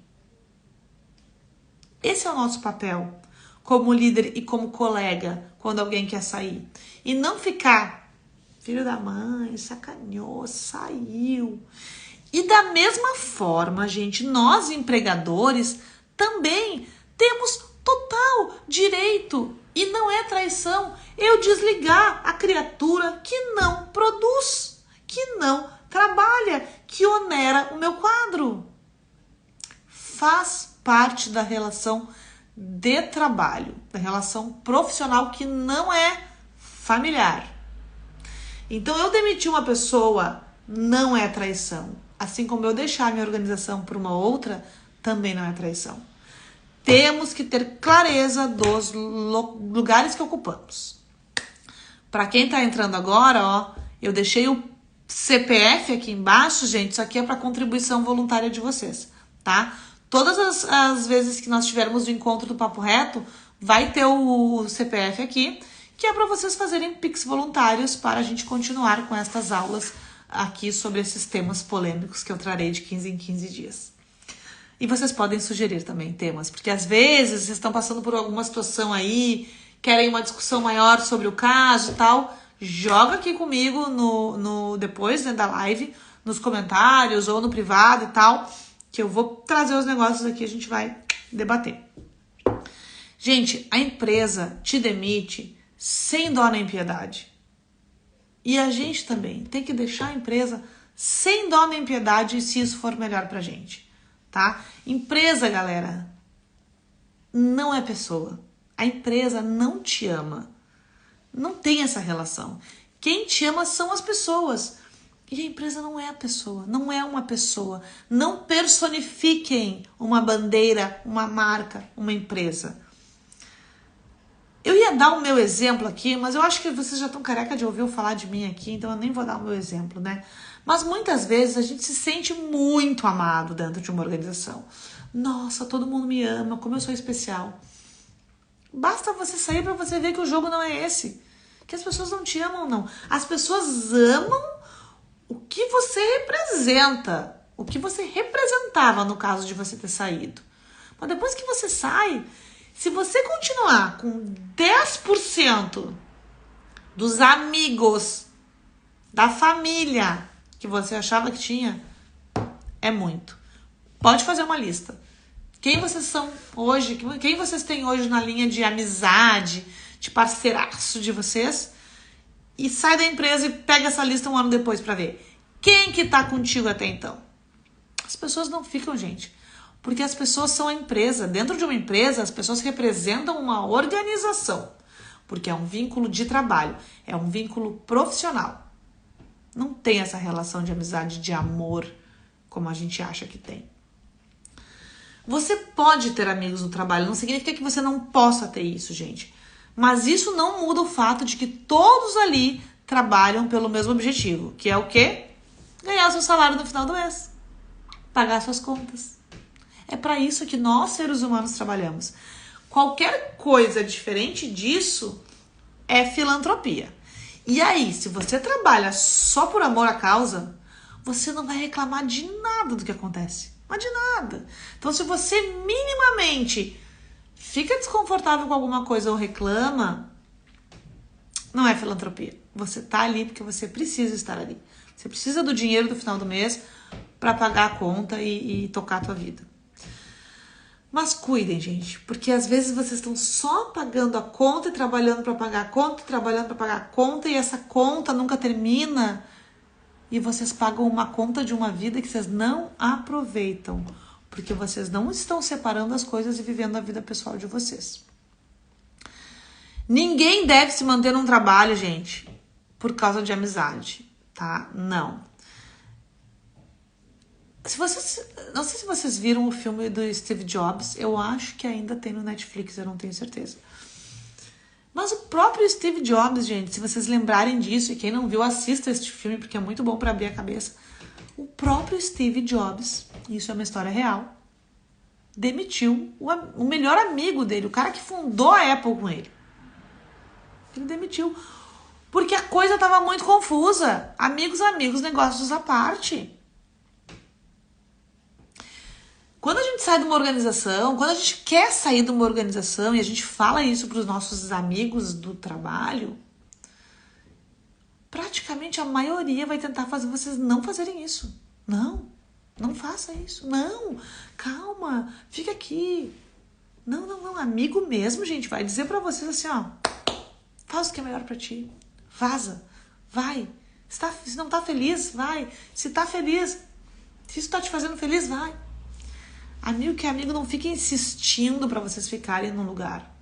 Speaker 1: Esse é o nosso papel como líder e como colega quando alguém quer sair. E não ficar, filho da mãe, sacaneou, saiu. E da mesma forma, gente, nós empregadores também temos total direito, e não é traição, eu desligar a criatura que não produz, que não trabalha, que onera o meu quadro. Faz parte da relação de trabalho, da relação profissional que não é familiar. Então, eu demitir uma pessoa não é traição. Assim como eu deixar minha organização por uma outra, também não é traição. Temos que ter clareza dos lugares que ocupamos. Para quem tá entrando agora, eu deixei o CPF aqui embaixo, gente. Isso aqui é para contribuição voluntária de vocês, tá? Todas as vezes que nós tivermos o encontro do Papo Reto, vai ter o CPF aqui, que é para vocês fazerem Pix voluntários para a gente continuar com estas aulas aqui sobre esses temas polêmicos que eu trarei de 15 em 15 dias. E vocês podem sugerir também temas, porque às vezes vocês estão passando por alguma situação aí, querem uma discussão maior sobre o caso e tal, joga aqui comigo depois, né, da live, nos comentários ou no privado e tal, que eu vou trazer os negócios aqui e a gente vai debater. Gente, a empresa te demite sem dó nem piedade. E a gente também tem que deixar a empresa sem dó nem piedade se isso for melhor pra gente, tá? Empresa, galera, não é pessoa. A empresa não te ama. Não tem essa relação. Quem te ama são as pessoas. E a empresa não é a pessoa, não é uma pessoa. Não personifiquem uma bandeira, uma marca, uma empresa. Eu ia dar o meu exemplo aqui, mas eu acho que vocês já estão careca de ouvir eu falar de mim aqui, então eu nem vou dar o meu exemplo, né? Mas muitas vezes a gente se sente muito amado dentro de uma organização. Nossa, todo mundo me ama, como eu sou especial. Basta você sair para você ver que o jogo não é esse. Que as pessoas não te amam, não. As pessoas amam o que você representa. O que você representava no caso de você ter saído. Mas depois que você sai, se você continuar com 10% dos amigos, da família que você achava que tinha, é muito. Pode fazer uma lista. Quem vocês são hoje? Quem vocês têm hoje na linha de amizade, de parceiraço de vocês? E sai da empresa e pega essa lista um ano depois pra ver. Quem que tá contigo até então? As pessoas não ficam, gente. Porque as pessoas são a empresa. Dentro de uma empresa, as pessoas representam uma organização. Porque é um vínculo de trabalho. É um vínculo profissional. Não tem essa relação de amizade, de amor, como a gente acha que tem. Você pode ter amigos no trabalho. Não significa que você não possa ter isso, gente. Mas isso não muda o fato de que todos ali trabalham pelo mesmo objetivo. Que é o quê? Ganhar seu salário no final do mês. Pagar suas contas. É para isso que nós, seres humanos, trabalhamos. Qualquer coisa diferente disso é filantropia. E aí, se você trabalha só por amor à causa, você não vai reclamar de nada do que acontece. Mas de nada. Então, se você minimamente fica desconfortável com alguma coisa ou reclama, não é filantropia. Você tá ali porque você precisa estar ali. Você precisa do dinheiro do final do mês para pagar a conta e tocar a tua vida. Mas cuidem, gente, porque às vezes vocês estão só pagando a conta e trabalhando para pagar a conta, trabalhando para pagar a conta, e essa conta nunca termina. E vocês pagam uma conta de uma vida que vocês não aproveitam, porque vocês não estão separando as coisas e vivendo a vida pessoal de vocês. Ninguém deve se manter num trabalho, gente, por causa de amizade, tá? Não. Não sei se vocês viram o filme do Steve Jobs, eu acho que ainda tem no Netflix, eu não tenho certeza. Mas o próprio Steve Jobs, gente, se vocês lembrarem disso, e quem não viu, assista este filme, porque é muito bom para abrir a cabeça. O próprio Steve Jobs, isso é uma história real, demitiu o melhor amigo dele, o cara que fundou a Apple com ele. Ele demitiu, porque a coisa estava muito confusa. Amigos, negócios à parte. Quando a gente sai de uma organização, quando a gente quer sair de uma organização e a gente fala isso para os nossos amigos do trabalho, praticamente a maioria vai tentar fazer vocês não fazerem isso. Não faça isso. Não, calma, fica aqui. Não, amigo mesmo, gente, vai dizer para vocês assim, ó, faz o que é melhor para ti. Vaza, vai. Se não tá feliz, vai. Se tá feliz, se isso tá te fazendo feliz, vai. Amigo que é amigo, não fica insistindo para vocês ficarem num lugar.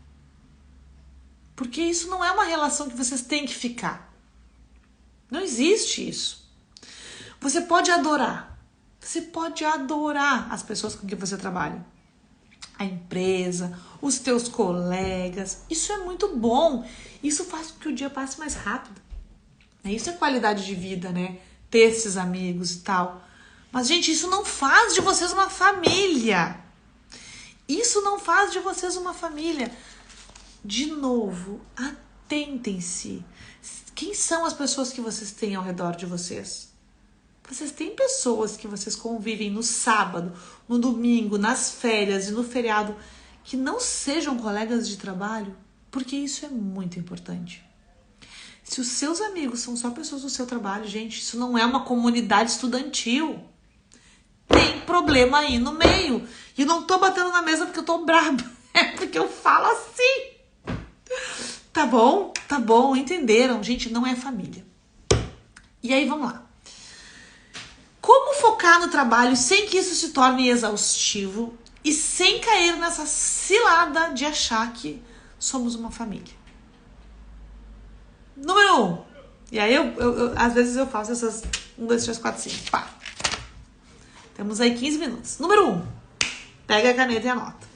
Speaker 1: Porque isso não é uma relação que vocês têm que ficar. Não existe isso. Você pode adorar. Você pode adorar as pessoas com quem você trabalha. A empresa, os teus colegas. Isso é muito bom. Isso faz com que o dia passe mais rápido. Isso é qualidade de vida, né? Ter esses amigos e tal. Mas, gente, isso não faz de vocês uma família. Isso não faz de vocês uma família. De novo, atentem-se. Quem são as pessoas que vocês têm ao redor de vocês? Vocês têm pessoas que vocês convivem no sábado, no domingo, nas férias e no feriado que não sejam colegas de trabalho? Porque isso é muito importante. Se os seus amigos são só pessoas do seu trabalho, gente, isso não é uma comunidade estudantil. Tem problema aí no meio. E não tô batendo na mesa porque eu tô braba. É porque eu falo assim. Tá bom? Tá bom, entenderam? Gente, não é família. E aí, vamos lá. Como focar no trabalho sem que isso se torne exaustivo e sem cair nessa cilada de achar que somos uma família? Número 1. E aí, às vezes eu faço essas 1, 2, 3, 4, 5. Pá. Temos aí 15 minutos. Número 1. Pega a caneta e anota.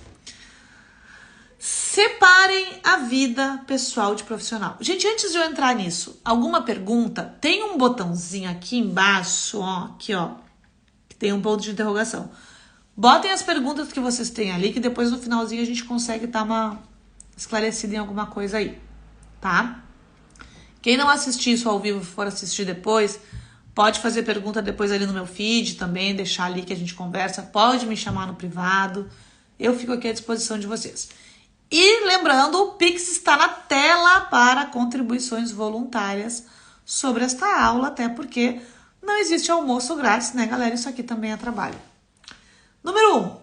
Speaker 1: Separem a vida pessoal de profissional. Gente, antes de eu entrar nisso, alguma pergunta? Tem um botãozinho aqui embaixo, ó, aqui, ó, que tem um ponto de interrogação. Botem as perguntas que vocês têm ali, que depois no finalzinho a gente consegue dar uma esclarecida em alguma coisa aí, tá? Quem não assistir isso ao vivo e for assistir depois, pode fazer pergunta depois ali no meu feed também, deixar ali que a gente conversa, pode me chamar no privado, eu fico aqui à disposição de vocês. E lembrando, o Pix está na tela para contribuições voluntárias sobre esta aula, até porque não existe almoço grátis, né, galera? Isso aqui também é trabalho. Número 1.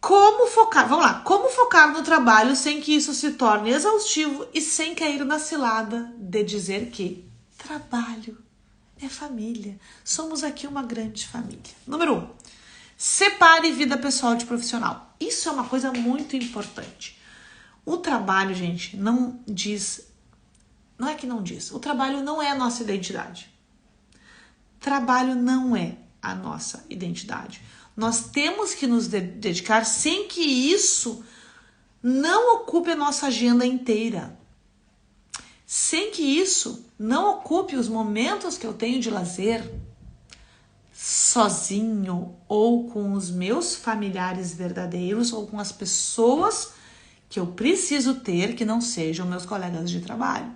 Speaker 1: Como focar? Vamos lá. Como focar no trabalho sem que isso se torne exaustivo e sem cair na cilada de dizer que trabalho é família. Somos aqui uma grande família. Número 1. Separe vida pessoal de profissional. Isso é uma coisa muito importante. O trabalho, gente, não diz... Não é que não diz. O trabalho não é a nossa identidade. Trabalho não é a nossa identidade. Nós temos que nos dedicar sem que isso não ocupe a nossa agenda inteira. Sem que isso não ocupe os momentos que eu tenho de lazer, sozinho ou com os meus familiares verdadeiros ou com as pessoas que eu preciso ter que não sejam meus colegas de trabalho.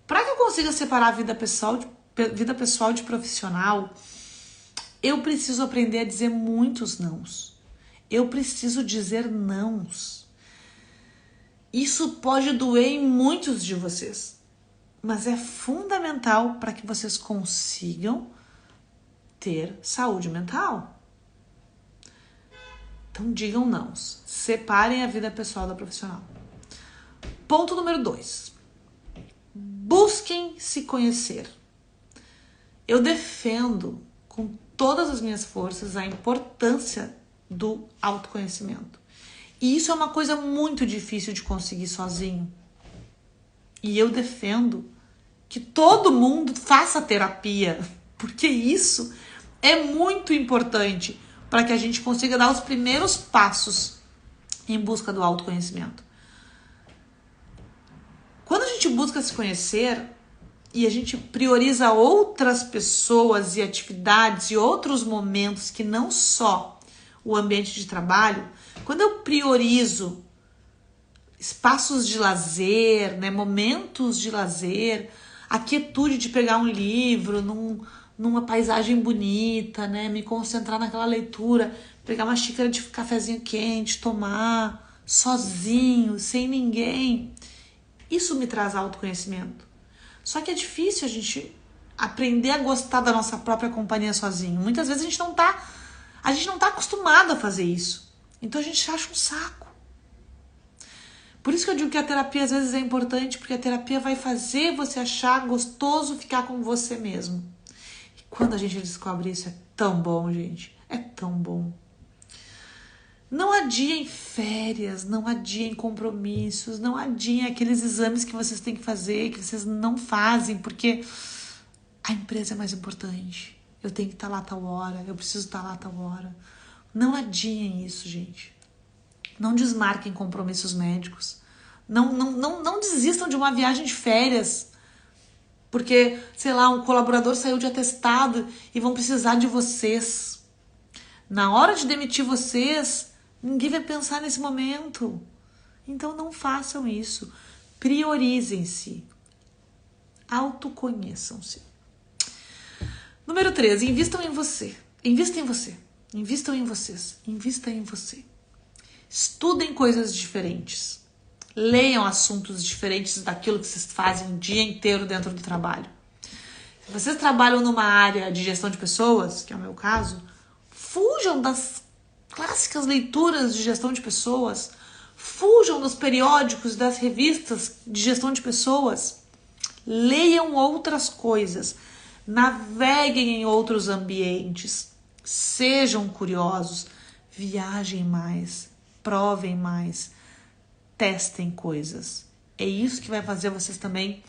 Speaker 1: Para que eu consiga separar a vida pessoal de profissional, eu preciso aprender a dizer muitos nãos. Eu preciso dizer nãos. Isso pode doer em muitos de vocês, mas é fundamental para que vocês consigam ter saúde mental. Então digam nãos. Separem a vida pessoal da profissional. Ponto número 2. Busquem se conhecer. Eu defendo com todas as minhas forças a importância do autoconhecimento. E isso é uma coisa muito difícil de conseguir sozinho. E eu defendo que todo mundo faça terapia, porque isso é muito importante para que a gente consiga dar os primeiros passos em busca do autoconhecimento. Quando a gente busca se conhecer e a gente prioriza outras pessoas e atividades e outros momentos que não só o ambiente de trabalho, quando eu priorizo espaços de lazer, né, momentos de lazer, a quietude de pegar um livro numa paisagem bonita, né, me concentrar naquela leitura, pegar uma xícara de cafezinho quente, tomar sozinho, sem ninguém, isso me traz autoconhecimento. Só que é difícil a gente aprender a gostar da nossa própria companhia sozinho. Muitas vezes a gente não tá acostumado a fazer isso. Então a gente acha um saco. Por isso que eu digo que a terapia às vezes é importante, porque a terapia vai fazer você achar gostoso ficar com você mesmo. E quando a gente descobre isso, é tão bom, gente. É tão bom. Não adiem férias, não adiem compromissos, não adiem aqueles exames que vocês têm que fazer, que vocês não fazem, porque a empresa é mais importante. Eu tenho que estar lá a tal hora, eu preciso estar lá a tal hora. Não adiem isso, gente. Não desmarquem compromissos médicos. Não desistam de uma viagem de férias, porque, sei lá, um colaborador saiu de atestado e vão precisar de vocês. Na hora de demitir vocês, ninguém vai pensar nesse momento. Então não façam isso. Priorizem-se. Autoconheçam-se. Número 3, invistam em você. Invista em você. Invistam em vocês. Invista em você. Estudem coisas diferentes. Leiam assuntos diferentes daquilo que vocês fazem o dia inteiro dentro do trabalho. Se vocês trabalham numa área de gestão de pessoas, que é o meu caso, fujam das clássicas leituras de gestão de pessoas. Fujam dos periódicos, das revistas de gestão de pessoas. Leiam outras coisas. Naveguem em outros ambientes. Sejam curiosos. Viajem mais. Provem mais. Testem coisas. É isso que vai fazer vocês também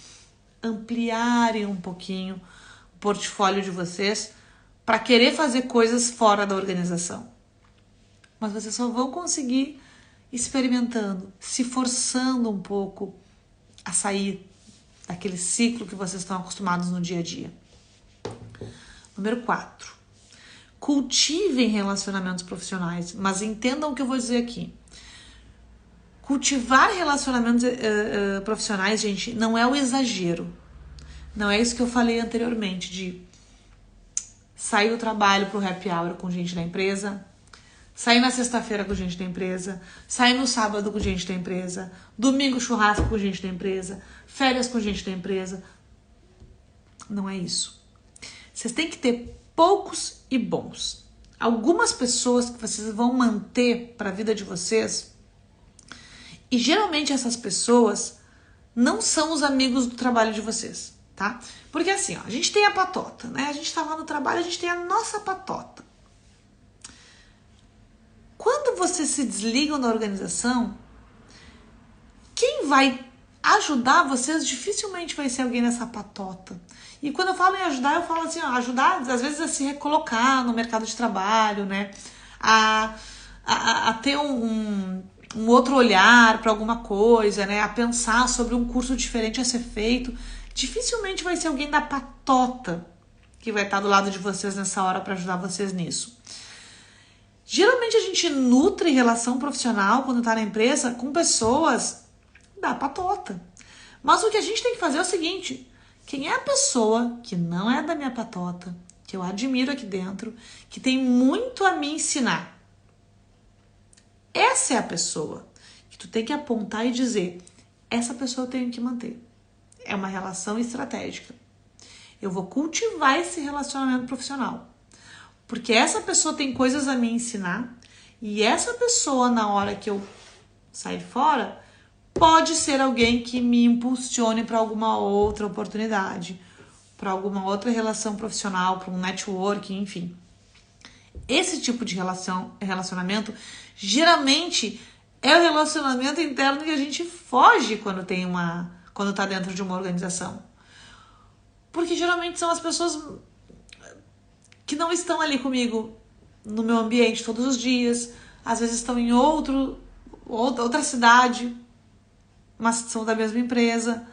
Speaker 1: ampliarem um pouquinho o portfólio de vocês para querer fazer coisas fora da organização. Mas vocês só vão conseguir experimentando, se forçando um pouco a sair daquele ciclo que vocês estão acostumados no dia a dia. Número 4. Cultivem relacionamentos profissionais, mas entendam o que eu vou dizer aqui. Cultivar relacionamentos profissionais, gente, não é o exagero. Não é isso que eu falei anteriormente, de sair do trabalho pro happy hour com gente da empresa, sair na sexta-feira com gente da empresa, sair no sábado com gente da empresa, domingo churrasco com gente da empresa, férias com gente da empresa. Não é isso. Vocês têm que ter poucos e bons. Algumas pessoas que vocês vão manter para a vida de vocês. E geralmente essas pessoas não são os amigos do trabalho de vocês, tá? Porque assim, ó, a gente tem a patota, né? A gente tá lá no trabalho, a gente tem a nossa patota. Quando vocês se desligam da organização, quem vai ajudar vocês dificilmente vai ser alguém nessa patota. E quando eu falo em ajudar, eu falo assim, ó, ajudar às vezes a se recolocar no mercado de trabalho, né? A ter um outro olhar para alguma coisa, né? A pensar sobre um curso diferente a ser feito. Dificilmente vai ser alguém da patota que vai estar do lado de vocês nessa hora para ajudar vocês nisso. Geralmente a gente nutre relação profissional quando está na empresa com pessoas da patota. Mas o que a gente tem que fazer é o seguinte: quem é a pessoa que não é da minha patota, que eu admiro aqui dentro, que tem muito a me ensinar? Essa é a pessoa que tu tem que apontar e dizer: essa pessoa eu tenho que manter. É uma relação estratégica. Eu vou cultivar esse relacionamento profissional. Porque essa pessoa tem coisas a me ensinar e essa pessoa, na hora que eu sair fora, pode ser alguém que me impulsione para alguma outra oportunidade, para alguma outra relação profissional, para um networking, enfim. Esse tipo de relacionamento geralmente é o relacionamento interno que a gente foge quando tá dentro de uma organização. Porque geralmente são as pessoas que não estão ali comigo no meu ambiente todos os dias, às vezes estão em outra cidade, mas são da mesma empresa.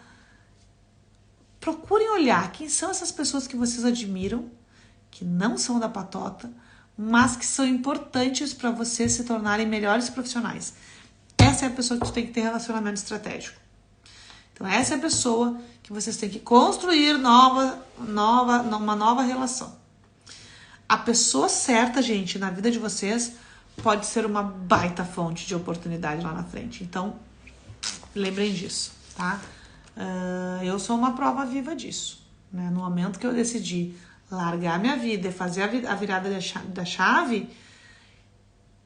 Speaker 1: Procurem olhar quem são essas pessoas que vocês admiram, que não são da patota, mas que são importantes para vocês se tornarem melhores profissionais. Essa é a pessoa que tu tem que ter relacionamento estratégico. Então essa é a pessoa que vocês têm que construir uma nova relação. A pessoa certa, gente, na vida de vocês pode ser uma baita fonte de oportunidade lá na frente. Então, lembrem disso, tá? Eu sou uma prova viva disso, né? No momento que eu decidi largar minha vida e fazer a virada da chave,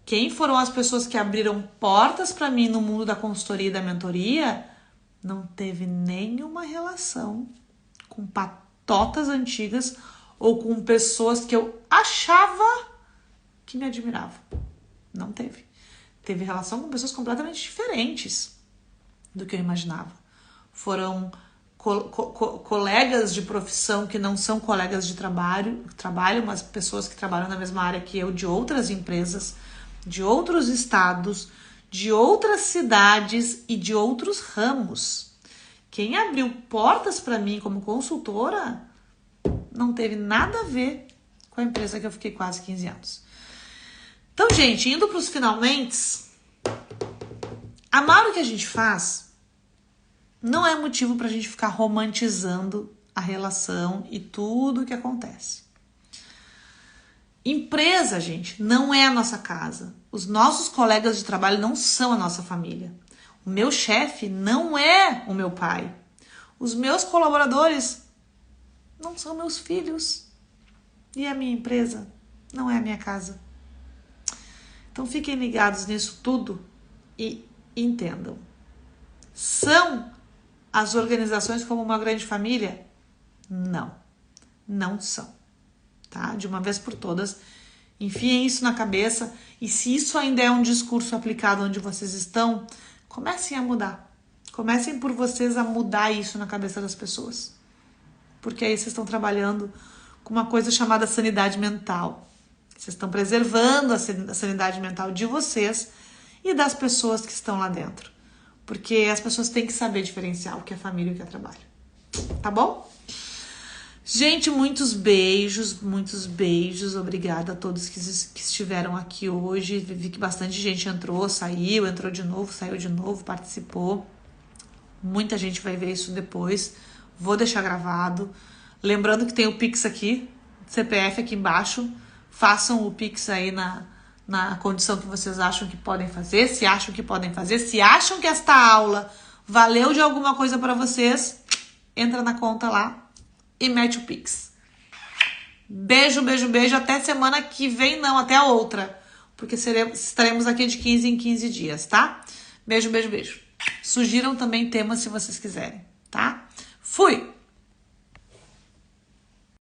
Speaker 1: quem foram as pessoas que abriram portas para mim no mundo da consultoria e da mentoria não teve nenhuma relação com patotas antigas ou com pessoas que eu achava que me admiravam. Não teve. Teve relação com pessoas completamente diferentes do que eu imaginava. Foram colegas de profissão que não são colegas de trabalho, mas pessoas que trabalham na mesma área que eu, de outras empresas, de outros estados, de outras cidades e de outros ramos. Quem abriu portas para mim como consultora não teve nada a ver com a empresa que eu fiquei quase 15 anos. Então, gente, indo para os finalmente, amar o que a gente faz não é motivo para a gente ficar romantizando a relação e tudo o que acontece. Empresa, gente, não é a nossa casa. Os nossos colegas de trabalho não são a nossa família. O meu chefe não é o meu pai. Os meus colaboradores não são meus filhos. E a minha empresa não é a minha casa. Então fiquem ligados nisso tudo e entendam. São as organizações como uma grande família? Não, não são. Tá? De uma vez por todas, enfiem isso na cabeça e se isso ainda é um discurso aplicado onde vocês estão, comecem a mudar. Comecem por vocês a mudar isso na cabeça das pessoas. Porque aí vocês estão trabalhando com uma coisa chamada sanidade mental. Vocês estão preservando a sanidade mental de vocês e das pessoas que estão lá dentro. Porque as pessoas têm que saber diferenciar o que é família e o que é trabalho. Tá bom? Gente, muitos beijos. Obrigada a todos que estiveram aqui hoje. Vi que bastante gente entrou de novo, saiu de novo, participou. Muita gente vai ver isso depois. Vou deixar gravado. Lembrando que tem o Pix aqui, CPF aqui embaixo. Façam o Pix aí na condição que vocês acham que podem fazer, se acham que podem fazer. Se acham que esta aula valeu de alguma coisa para vocês, entra na conta lá e mete o Pix. Beijo. Até semana que vem, não, até a outra. Porque estaremos aqui de 15 em 15 dias, tá? Beijo. Sugiram também temas se vocês quiserem, tá? Fui!